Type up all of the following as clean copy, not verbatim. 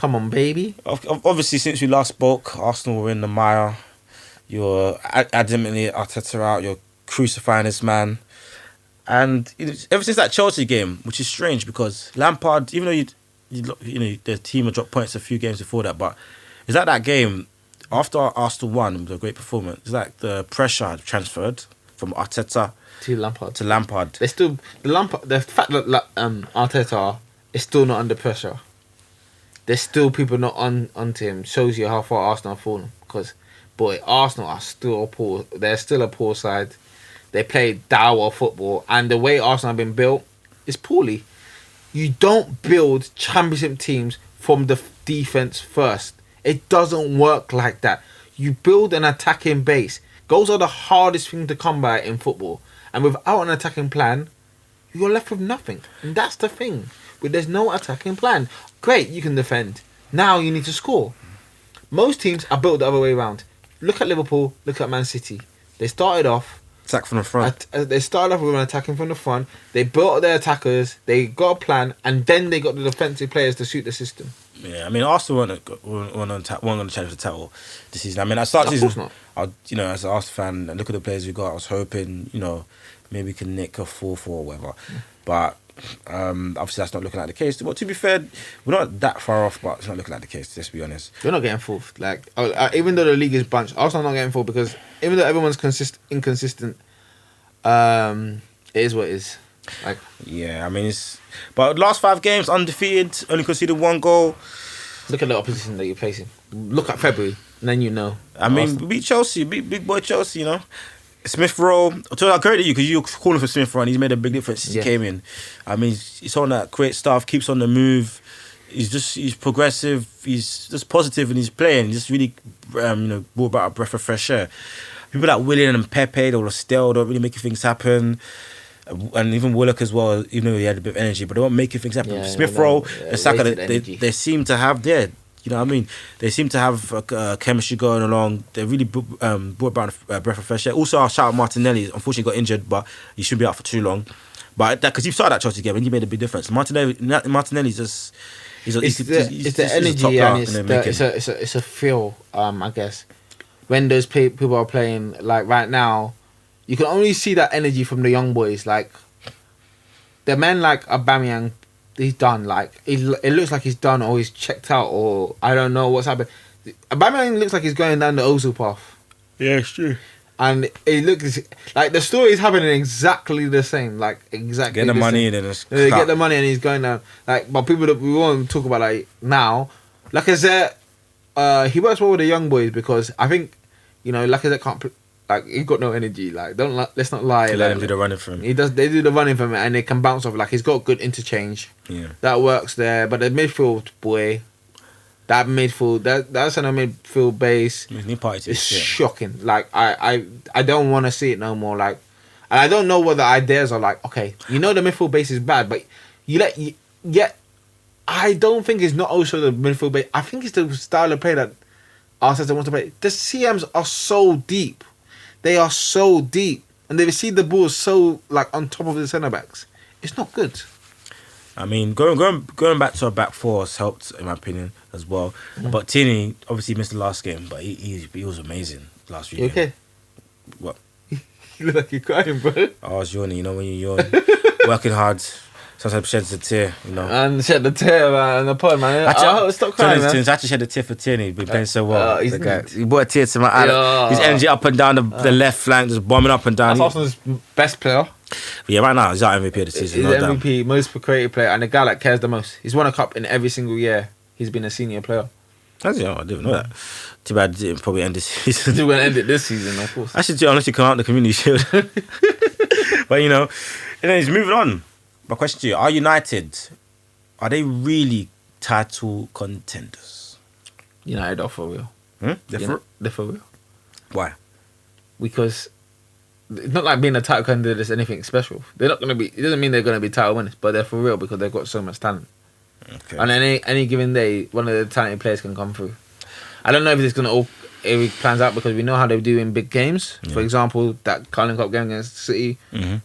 Come on, baby. Obviously, since we last spoke, Arsenal were in the mire. You're adamantly Arteta out. You're crucifying this man. And ever since that Chelsea game, which is strange because Lampard, even though the team had dropped points a few games before that, but is that game after Arsenal won with a great performance? It's like the pressure transferred from Arteta To Lampard. To They still the fact that Arteta is still not under pressure. There's still people not onto him. Shows you how far Arsenal have fallen. Because, boy, Arsenal are still poor. They're still a poor side. They play dour football, and the way Arsenal have been built is poorly. You don't build championship teams from the defense first. It doesn't work like that. You build an attacking base. Goals are the hardest thing to come by in football, and without an attacking plan, you're left with nothing. And that's the thing. But there's no attacking plan. Great, you can defend. Now you need to score. Most teams are built the other way around. Look at Liverpool. Look at Man City. They started off. attack from the front. They started off with an attacking from the front. They built their attackers. They got a plan, and then they got the defensive players to suit the system. Yeah, I mean, Arsenal weren't going to challenge the title this season. I mean, I started season. Of course not. As an Arsenal fan, and look at the players we got. I was hoping, maybe we can nick a 4-4 or whatever. But obviously, that's not looking like the case. But to be fair, we're not that far off, but it's not looking like the case. Let's be honest. We're not getting fourth. Like, even though the league is bunched, Arsenal not getting fourth because even though everyone's inconsistent, it is what it is. Like, yeah, I mean, but last 5 games undefeated, only conceded 1 goal. Look at the opposition that you're facing. Look at February, and then you know. I mean, we beat Chelsea, big boy Chelsea. Smith Rowe. I credit you because you're calling for Smith Rowe, and he's made a big difference since he came in. I mean, he's on that great stuff, keeps on the move. He's progressive. He's just positive in his play, and he just really, brought about a breath of fresh air. People like Willian and Pepe, they were still don't really making things happen. And even Willock as well, even though he had a bit of energy, but they weren't making things happen. Smith Rowe and Saka, they seem to have you know what I mean? They seem to have chemistry going along. They really brought about a breath of fresh air. Also, I'll shout out Martinelli. Unfortunately, got injured, but he shouldn't be out for too long. But because you started that Chelsea game and he made a big difference. Martinelli's just it's the energy and it's a feel. I guess when those people are playing like right now, you can only see that energy from the young boys. Like the men like Aubameyang, he's done. Like it looks like he's done or he's checked out or I don't know what's happened. Aubameyang looks like he's going down the Ozil path. Yeah, it's true. And it looks like the story is happening exactly the same. Like exactly. Get the money in and get the money and he's going down. Like, but people that we won't talk about like now. Lacazette, he works well with the young boys because I think Lacazette can't. Like he's got no energy. Like let's not lie. Let him do the running for him. He does. They do the running for him, and they can bounce off. Like he's got good interchange. Yeah, that works there. But the midfield boy, that center midfield base is shocking. Like I don't want to see it no more. Like, and I don't know what the ideas are. Like, okay, the midfield base is bad, but I don't think it's not also the midfield base. I think it's the style of play that Arteta wants to play. The CMs are so deep. They are so deep, and they receive the ball so like on top of the centre backs. It's not good. I mean, going back to our back four has helped in my opinion as well. Mm-hmm. But Tierney obviously missed the last game, but he was amazing last week. Okay. What? You look like you're crying, bro. I was yawning. When you yawn, working hard. Sometimes sheds a tear, And shed the tear, man, in the pod, man. Stop crying, man. I actually shed a tear for Tierney. He's been playing so well. He brought a tear to my eye. His energy up and down the left flank, just bombing up and down. That's Arsenal's best player. But yeah, right now, he's our MVP of the season. He's MVP, most creative player, and the guy that cares the most. He's won a cup in every single year. He's been a senior player. Has he? I didn't know that. Too bad he didn't probably end this season. He's going to end it this season, of course. Actually, honestly, come out the Community Shield. But, and then he's moving on. My question to you, are United, are they really title contenders? United are for real. They're for real. Why? Because it's not like being a title contender is anything special. They're not going to be, it doesn't mean they're going to be title winners, but they're for real because they've got so much talent. Okay. And any given day, one of the talented players can come through. I don't know if it's going to if it plans out because we know how they do in big games. Yeah. For example, that Carling Cup game against City,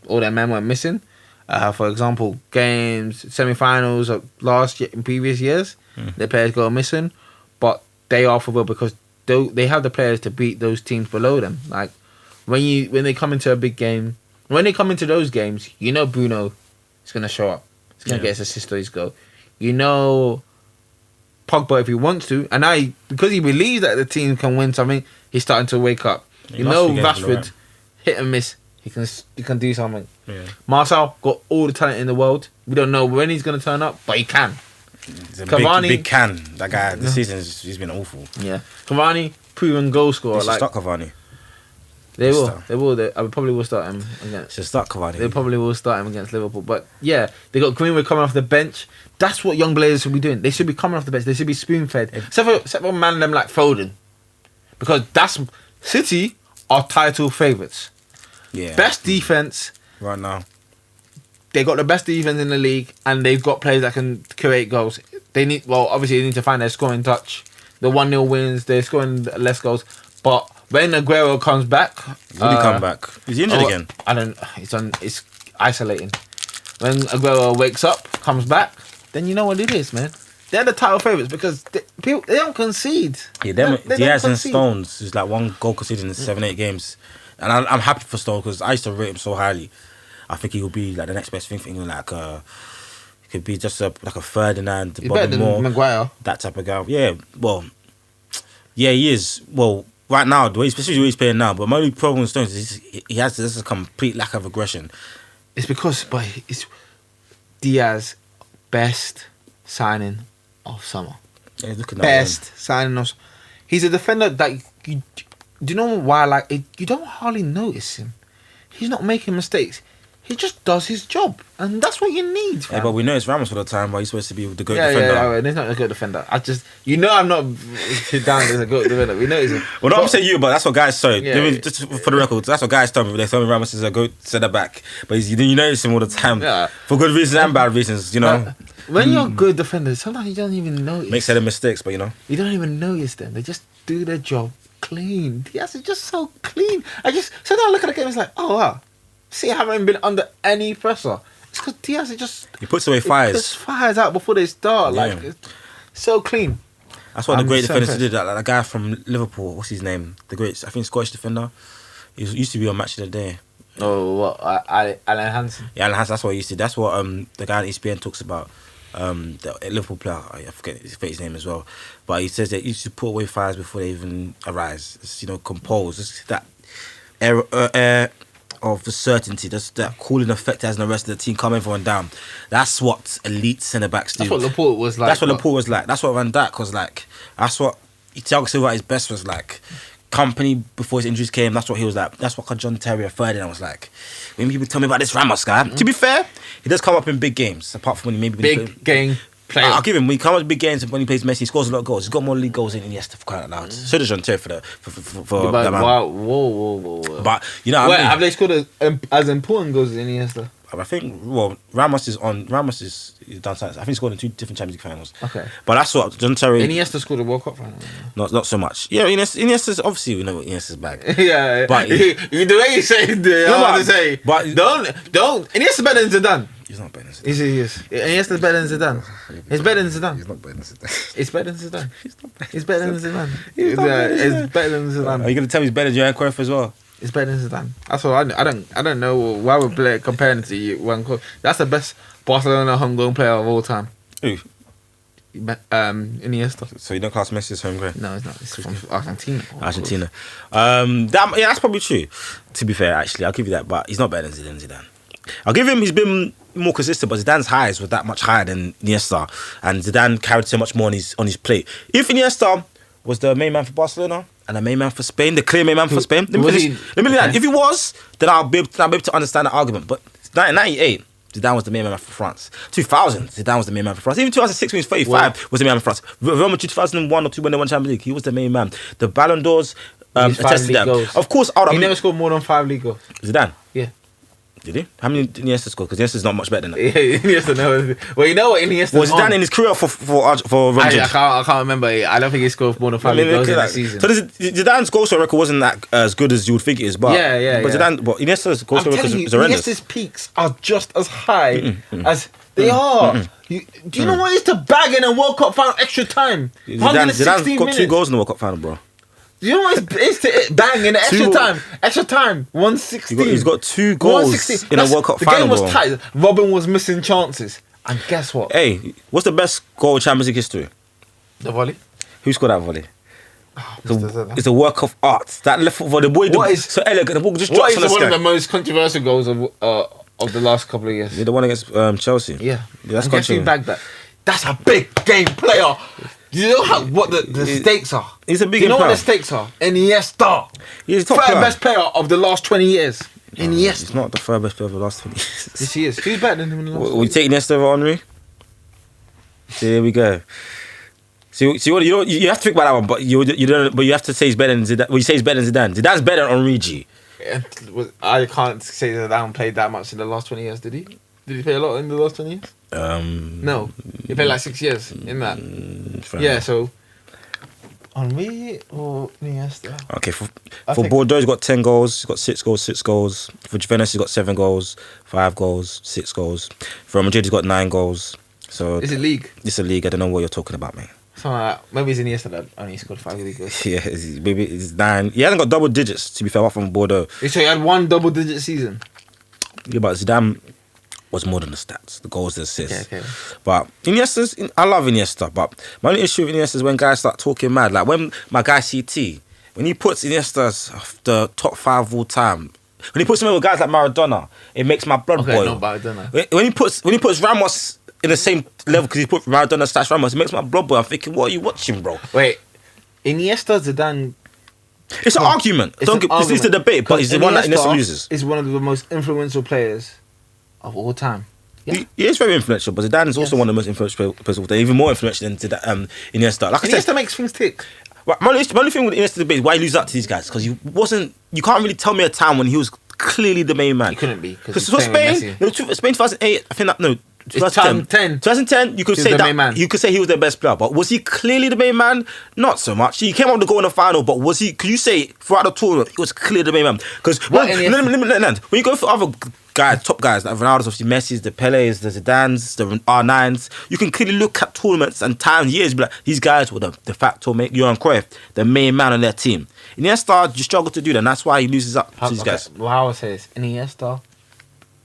all their men were missing. For example, games, semi-finals of last year, in previous years, the players go missing, but they are for real because they have the players to beat those teams below them. Like when they come into a big game, when they come into those games, you know Bruno is gonna show up. He's gonna get his assist or his goal. You know Pogba if he wants to, and because he believes that the team can win something, he's starting to wake up. You know Rashford, hit and miss. He can do something. Yeah. Marcel got all the talent in the world. We don't know when he's going to turn up, but he can. He's a Cavani, big can. That guy this season he's been awful. Yeah, Cavani, proven goal scorer. They should start Cavani. They will. I probably will start him against. Should start Cavani. They probably will start him against Liverpool. But yeah, they got Greenwood coming off the bench. That's what young players should be doing. They should be coming off the bench. They should be spoon fed. Except for man them like Foden, because City are title favourites. Yeah. Best defense right now. They got the best defense in the league, and they've got players that can create goals. Obviously they need to find their scoring touch. The 1-0 wins, they're scoring less goals. But when Aguero comes back, he's only come back. Is he injured again? I don't. It's isolating. When Aguero wakes up, comes back, then you know what it is, man. They're the title favourites because they don't concede. Yeah, Diaz and Stones is like 1 goal conceded in 7-8 games. And I'm happy for Stones because I used to rate him so highly. I think he will be like the next best thing for England. Like he could be just like a Ferdinand, Bobby Moore, Maguire, that type of guy. Yeah, well, yeah, he is. Well, right now, especially the way he's playing now. But my only problem with Stones is he has this complete lack of aggression. It's because, it's Diaz best signing of summer. Yeah, look at best signing of. He's a defender that do you know why? You don't hardly notice him. He's not making mistakes. He just does his job, and that's what you need. Yeah, but we know it's Ramos all the time. Why he's supposed to be the good defender? Yeah, he's not a good defender. I'm not down as a good defender. We know he's. Well, no, I'm saying you, but that's what guys say. Just for the record, that's what guys tell me. They tell me Ramos is a good centre back, but you notice him all the time for good reasons and bad reasons. You know. When you're a good defender, sometimes you don't even notice. Make certain mistakes, but you don't even notice them. They just do their job clean. Diaz is just so clean. Sometimes I look at the game, it's like, oh wow. See, I haven't been under any pressure. It's because Diaz is just... He puts away fires. He puts fires out before they start. Yeah. Like, it's so clean. That's what the great defenders did. Like the guy from Liverpool, what's his name? The great, I think, Scottish defender. He used to be on Match of the Day. Oh, what? Alan Hansen? Yeah, Alan Hansen, that's what he used to. That's what the guy on ESPN talks about. The Liverpool player, I forget his name as well. But he says that he used to put away fires before they even arise. It's, compose. It's that air of the certainty, that cooling effect has on the rest of the team, calm everyone down. That's what elite centre backs do. That's what Laporte was like. That's what Laporte was like. That's what Van Dijk was like. That's what Thiago Silva at his best was like. Company before his injuries came, that's what he was like. That's what John Terry or Ferdinand was like. When people tell me about this Ramos guy, to be fair, he does come up in big games. Apart from when he big game player. I'll give him. When he comes up in big games, when he plays Messi, he scores a lot of goals. He's got more league goals than Iniesta for crying out loud. So does John Terry for that man. Whoa. But you know, what I mean? Have they scored as important goals as Iniesta? I think Ramos is done. I think he scored in 2 different Champions League finals. Okay, but that's what John Terry. Iniesta scored a World Cup final. Not so much. Yeah, Iniesta's obviously we know what Iniesta's bag. Yeah, but the way you say it, I want to say, but don't. Iniesta's better than Zidane. He's not better than Zidane. He is. Iniesta's better than Zidane. He's better than Zidane. He's not better than Zidane. He's better than Zidane. He's better than Zidane. He's better than Zidane. Are you gonna tell me he's better than Johan Cruyff as well? It's better than Zidane. That's what I don't know why we're comparing to you. That's the best Barcelona homegrown player of all time. Who? Iniesta. So you don't class Messi as homegrown? No, it's not. It's from Argentina. Argentina. That's probably true. To be fair, actually, I'll give you that. But he's not better than Zidane. I'll give him. He's been more consistent, but Zidane's highs were that much higher than Iniesta, and Zidane carried so much more on his plate. If Iniesta was the main man for Barcelona and the main man for Spain, the clear main man for Spain, if he was, then I'll be able to understand the argument. But 1998, Zidane was the main man for France. 2000, Zidane was the main man for France. Even 2006, when he was 35, was the main man for France. Real Madrid 2001 or 2 when they won Champions League, he was the main man. The Ballon d'Ors attested that. Of course, he never scored more than 5 league goals. Zidane. Yeah. Did he? How many Iniesta scored? Because Iniesta's not much better than that. Yeah, Iniesta, no. Well, you know what Iniesta Was Zidane in his career for Real Madrid? I can't remember. I don't think he scored more than 5 goals in that season. So Zidane's goal score record wasn't that as good as you would think it is, but Zidane, but Iniesta's goal score record is horrendous. Iniesta's peaks are just as high as they are. Do you know what it is to bag in a World Cup final extra time? Zidane's got 2 goals in the World Cup final, bro. Do you know what it is to bang in the extra time? 116. He's got 2 goals in a World Cup final, bro. The game was tight. Robin was missing chances. And guess what? Hey, what's the best goal in Champions League history? The volley. Who scored that volley? It's a work of art. That left foot volley, the boy so elegant. The ball just drops on the sky. What is one of the most controversial goals of the last couple of years? The one against Chelsea. Yeah. That's guess who bagged that? That's a big game player. Do you know what the stakes are? He's a big. Do you know what the stakes are? Iniesta. He's the third best player of the last 20 years. Iniesta. He's not the third best player of the last 20 years. Yes, he is. Who's better than him in the last? Will you take Iniesta over Henry? So here we go. See what you have to think about that one, but you don't. But you have to say he's better than Zidane. Well, you say he's better than Zidane. Zidane's better than Henry G. I can't say that Zidane played that much in the last 20 years. Did he? Did he play a lot in the last 20 years? No, he played like 6 years in that. Yeah, so Henry or Iniesta? Okay, for Bordeaux, he's got 10 goals. He's got 6 goals, 6 goals. For Juventus, he's got 7 goals, 5 goals, 6 goals. For Madrid, he's got 9 goals. So is it league? It's a league. I don't know what you're talking about, man. Something like that. Maybe it's Iniesta that only scored 5 league goals. Yeah, maybe it's 9. He hasn't got double digits, to be fair, apart from Bordeaux. So he had 1 double-digit season. Yeah, but Zidane was more than the stats, the goals, the assists. Okay. But I love Iniesta, but my only issue with Iniesta is when guys start talking mad. Like when my guy CT, when he puts Iniesta as the top 5 of all time, when he puts him with guys like Maradona, it makes my blood boil. No, Maradona. When he puts Ramos in the same level, because he put Maradona / Ramos, it makes my blood boil. I'm thinking, what are you watching, bro? Wait, Iniesta, Zidane. It's an argument. It's a debate, but he's the one that Iniesta loses. Is one of the most influential players of all time. Yeah. He is very influential, but Zidane is also one of the most influential players of all time, even more influential than Iniesta. Like Iniesta makes things tick. My only thing with Iniesta debate is why he loses out to these guys, because you can't really tell me a time when he was clearly the main man. He couldn't be. Because for Spain 2008, I think that, no, 2010, you could say that you could say he was their best player, but was he clearly the main man? Not so much. He came up with the goal in the final, but was he? Could you say throughout the tournament he was clearly the main man? Because when you go for other guys, top guys like Ronaldo's, obviously Messi's, the Pele's, the Zidane's, the R9's, you can clearly look at tournaments and times, years, be like, these guys were the de facto Johan Cruyff, the main man on their team. Iniesta just struggled to do that, and that's why he loses up to these guys. Well, how I say this, Iniesta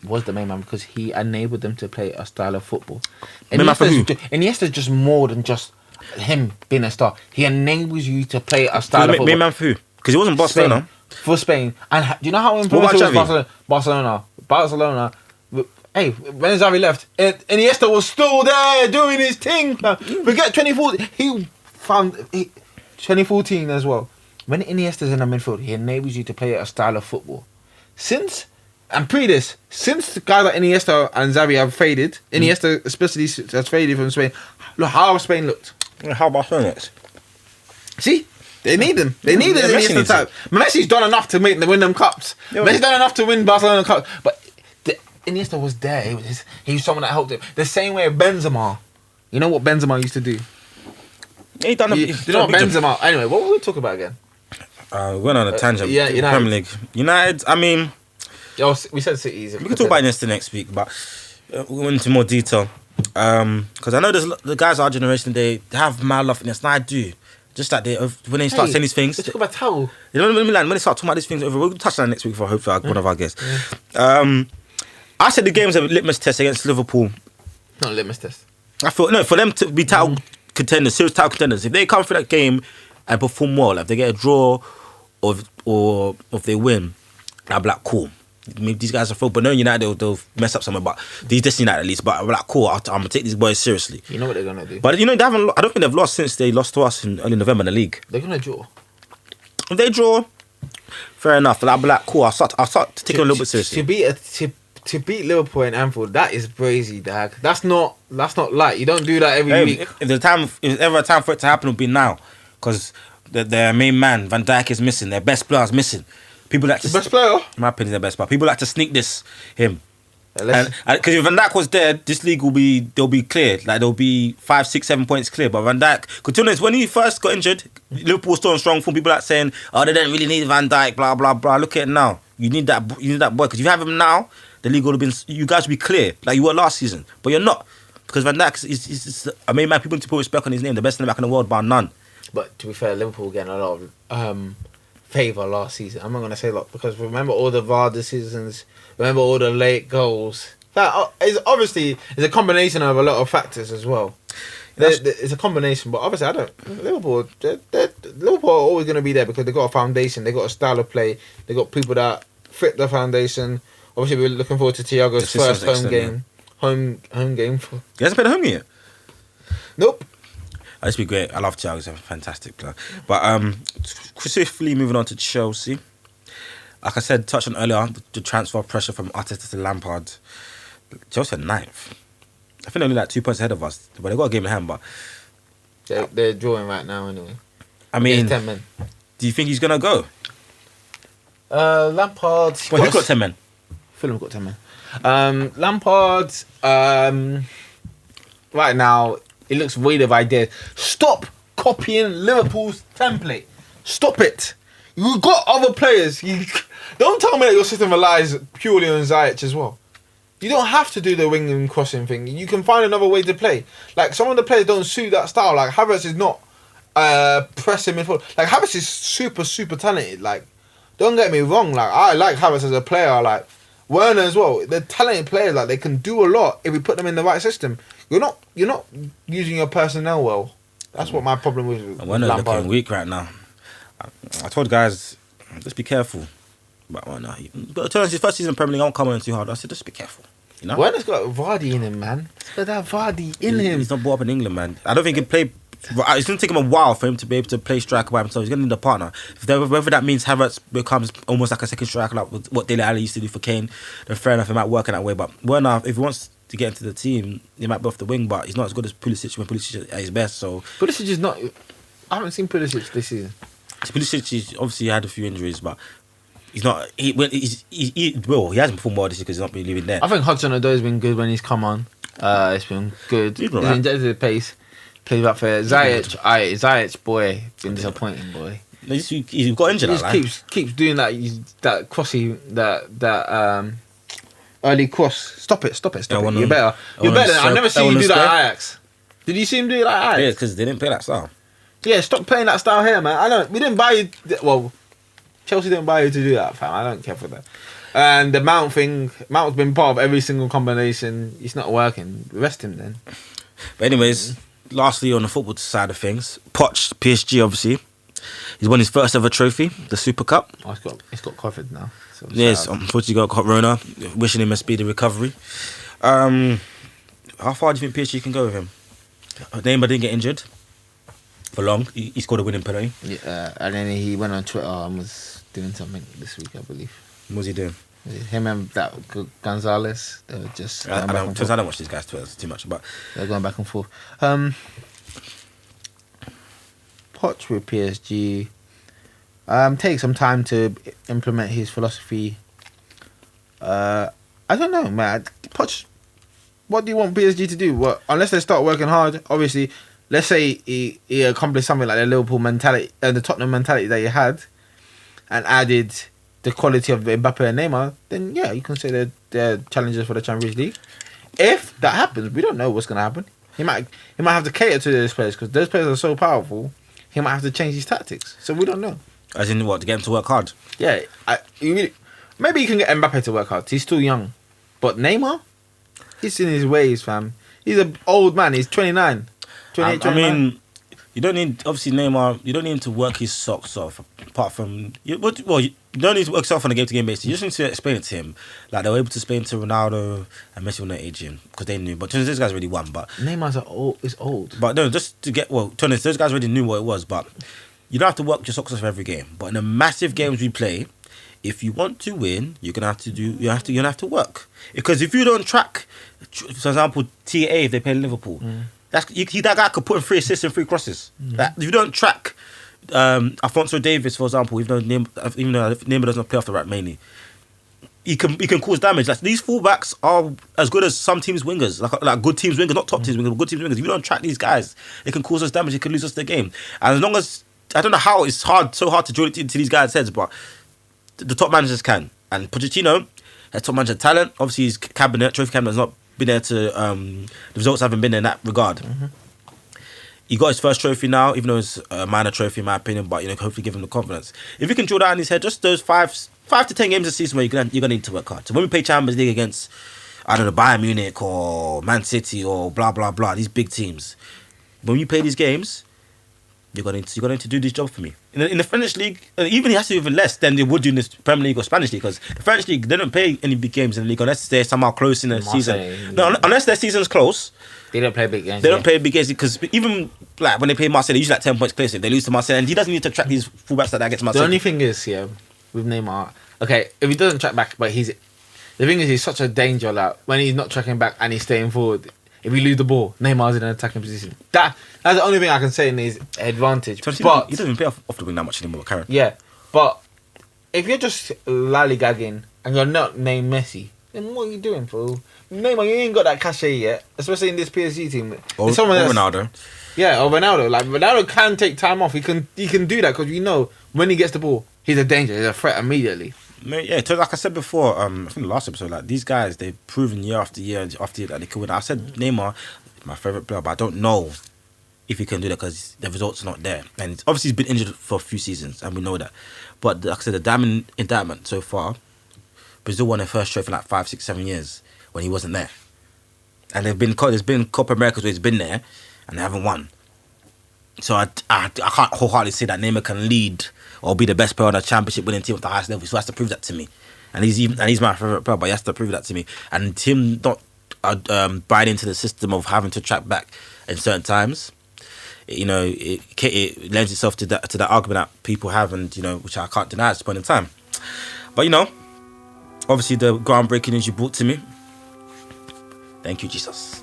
was the main man because he enabled them to play a style of football. Iniesta's just more than just him being a star. He enables you to play a style of football. Main man for who? Because he wasn't Barcelona. For Spain. And do you know how influential was Barcelona? Hey, when Xavi left, Iniesta was still there doing his thing. Forget 2014. He found 2014 as well. When Iniesta's in the midfield, he enables you to play a style of football. Since the guys like Iniesta and Xavi have faded, Iniesta especially has faded from Spain. Look how Spain looked. How Barcelona looks. See? They need him. They need this Iniesta type. Messi's done enough to win them cups. Messi's done enough to win Barcelona cups. But Iniesta was there. He was someone that helped him. The same way Benzema. You know what Benzema used to do? He done you know what Benzema... Anyway, what were we talking about again? We went on a tangent. Yeah, United. Premier League. United, I mean... we said City. We can talk about Iniesta next week, but we'll go into more detail. Because I know the guys of our generation, they have mad love for Iniesta. I do. Just like when they start saying these things. Let's talk about towel. You know what I mean? When they start talking about these things, we'll touch on that next week for hopefully one of our guests. Yeah. I said the game's a litmus test against Liverpool. Not a litmus test. I thought, no, for them to be title contenders, serious title contenders, if they come through that game and perform well, like if they get a draw or if they win, I'll be like, cool. Maybe these guys are full, but no United, they'll mess up something. But this United at least, but I'm like, cool, I'm gonna take these boys seriously. You know what they're gonna do. But you know, they haven't. I don't think they've lost since they lost to us in early November in the league. They're gonna draw. If they draw, fair enough. I'll be like, cool. I'll start taking a little bit seriously. To beat Liverpool in Anfield, that is crazy, dad. That's not light. You don't do that every week. If ever a time for it to happen, it'll be now, because their main man Van Dijk is missing. Their best player is missing. People like to The best player. in my opinion, the best player. People like to sneak him. Unless- And because if Van Dijk was there, this league they'll be clear. Like there'll be 5, 6, 7 points clear. But Van Dijk, because to be honest, when he first got injured, Liverpool was still on strong form. People like saying, "Oh, they don't really need Van Dijk." Blah blah blah. Look at it now. You need that boy because if you have him now, the league would have been. You guys would be clear like you were last season, but you're not because Van Dijk is I mean, man, people need to put respect on his name. The best centre back in the world, bar none. But to be fair, Liverpool were getting a lot of favour last season. I'm not going to say a lot because remember all the VAR decisions, remember all the late goals. That is obviously it's a combination of a lot of factors as well. It's a combination, but obviously I don't. Liverpool are always going to be there because they got a foundation, they got a style of play, they got people that fit the foundation. Obviously, we're looking forward to Thiago's first home game. Yeah. Home game. He hasn't played a home game yet. Nope. That'd be great. I love Thiago. He's a fantastic player. But swiftly moving on to Chelsea. Like I said, touched on earlier, the transfer pressure from Arteta to Lampard. Chelsea are 9th. I think they're only like 2 points ahead of us, but they got a game in hand. But they're drawing right now anyway. I mean, 10 men. Do you think he's gonna go? Lampard. Well, who's got 10 men? Fulham got 10 men. Lampard. Right now, it looks weird if I did. Stop copying Liverpool's template. Stop it. You've got other players. Don't tell me that your system relies purely on Ziyech as well. You don't have to do the wing and crossing thing. You can find another way to play. Like, some of the players don't suit that style. Like, Havertz is not pressing midfield. Like, Havertz is super, super talented. Like, don't get me wrong. Like, I like Havertz as a player. Like, Werner as well. They're talented players. Like, they can do a lot if we put them in the right system. You're not using your personnel well. That's what my problem with Werner Lampard. looking weak right now. I told guys, just be careful. But Werner, but his first season in Premier League, I won't come on too hard. I said, just be careful. You know? Werner's got Vardy in him, man. He's got that Vardy in him. He's not brought up in England, man. I don't think he can play. It's going to take him a while for him to be able to play striker by himself. He's going to need a partner. Whether that means Havertz becomes almost like a second striker, like what Dele Alli used to do for Kane, then fair enough, it might work in that way. But Werner, if he wants to get into the team, he might be off the wing, but he's not as good as Pulisic when Pulisic is at his best. So Pulisic is not. I haven't seen Pulisic this season. Pulisic obviously had a few injuries, but he's not. He hasn't performed well this year because he's not been living there. I think Hudson-Odoi has been good when he's come on. It's been good. He's injected the pace. Plays back for Ziyech, boy, been disappointing, boy. He's got injured. He just keeps doing that crossy that early cross. Stop it. You're better. I've never seen you do that at Ajax. Did you see him do it like Ajax? Yeah, because they didn't play that style. Yeah, stop playing that style here, man. We didn't buy you. Well, Chelsea didn't buy you to do that, fam. I don't care for that. And the Mount thing, Mount's been part of every single combination. It's not working. Rest him then. But anyways, lastly on the football side of things, Poch, PSG, obviously, he's won his first ever trophy, the Super Cup. Oh, it's got COVID now. So yes, unfortunately got Corona. Wishing him a speedy recovery. How far do you think PSG can go with him? Neymar didn't get injured for long. He scored a winning penalty. Yeah, and then he went on Twitter and was doing something this week, I believe. What was he doing? Him and that Gonzalez, they were just. I don't watch these guys' Twitter too much, but they're going back and forth. Poch with PSG. Take some time to implement his philosophy. I don't know, man. Poch, what do you want PSG to do? What, unless they start working hard, obviously. Let's say he accomplished something like the Liverpool mentality and the Tottenham mentality that he had, and added the quality of Mbappe and Neymar. Then yeah, you can say they're challengers for the Champions League. If that happens, we don't know what's gonna happen. He might have to cater to those players because those players are so powerful. He might have to change his tactics. So we don't know. As in what, to get him to work hard? Yeah, maybe you can get Mbappe to work hard. He's still young, but Neymar, he's in his ways, fam. He's an old man. He's 29. 28, 29. I mean, you don't need, obviously Neymar, you don't need him to work his socks off, apart from, you don't need to work himself on a game-to-game basis. You just need to explain it to him. Like, they were able to explain to Ronaldo and Messi when they're aging, because they knew. But those guys already won, but... Neymar's old. But no, just to get, those guys already knew what it was, but you don't have to work your socks off every game. But in the massive games we play, if you want to win, you're gonna have to work. Because if you don't track, for example, TA, if they play Liverpool, that guy could put in 3 assists and 3 crosses. That if you don't track Alphonso Davies, for example, even though Neymar does not play off the right mainly, he can cause damage. Like these fullbacks are as good as some teams' wingers, like good teams' wingers, not top teams' wingers, but good teams' wingers. If you don't track these guys, it can cause us damage. It can lose us the game. And as long as I don't know how it's so hard to drill it into these guys' heads, but the top managers can. And Pochettino has top manager talent. Obviously, his trophy cabinet has not been there to. The results haven't been there in that regard. Mm-hmm. He got his first trophy now, even though it's a minor trophy in my opinion, but hopefully give him the confidence. If you can drill that in his head, just those 5 to 10 games a season where you're gonna need to work hard. So when we play Champions League against, I don't know, Bayern Munich or Man City or blah blah blah, these big teams, when you play these games, you're going to do this job for me. In the French league, even he has to do even less than they would do in the Premier League or Spanish league, because the French league, they don't play any big games in the league unless they're somehow close in the season. No, unless their season's close. They don't play big games. They don't play big games because even like when they play Marseille, they usually like 10 points clear. So if they lose to Marseille, and he doesn't need to track these fullbacks that gets Marseille. The only thing is, with Neymar, okay, if he doesn't track back, but the thing is, he's such a danger. Like when he's not tracking back and he's staying forward, if we lose the ball, Neymar's in an attacking position. That's the only thing I can say in his advantage. So but he doesn't play off the wing that much anymore, Karen. Yeah, but if you're just lollygagging and you're not named Messi, then what are you doing, fool? Neymar, you ain't got that cachet yet, especially in this PSG team. Or Ronaldo. Yeah, or Ronaldo. Like Ronaldo can take time off. He can do that because we know when he gets the ball, he's a danger. He's a threat immediately. Yeah, like I said before, I think the last episode, like these guys, they've proven year after year that they can win. I said Neymar, my favourite player, but I don't know if he can do that because the results are not there. And obviously he's been injured for a few seasons, and we know that. But like I said, the diamond indictment so far, Brazil won their first trophy in like 5, 6, 7 years when he wasn't there. And there's been Copa Americas where he's been there and they haven't won. So I can't wholeheartedly say that Neymar can lead or be the best player on a championship winning team at the highest level. So he has to prove that to me. And he's my favourite player, but he has to prove that to me. And him not buying into the system of having to track back in certain times, it lends itself to that argument that people have, and which I can't deny at this point in time. But obviously the groundbreaking news you brought to me. Thank you, Jesus.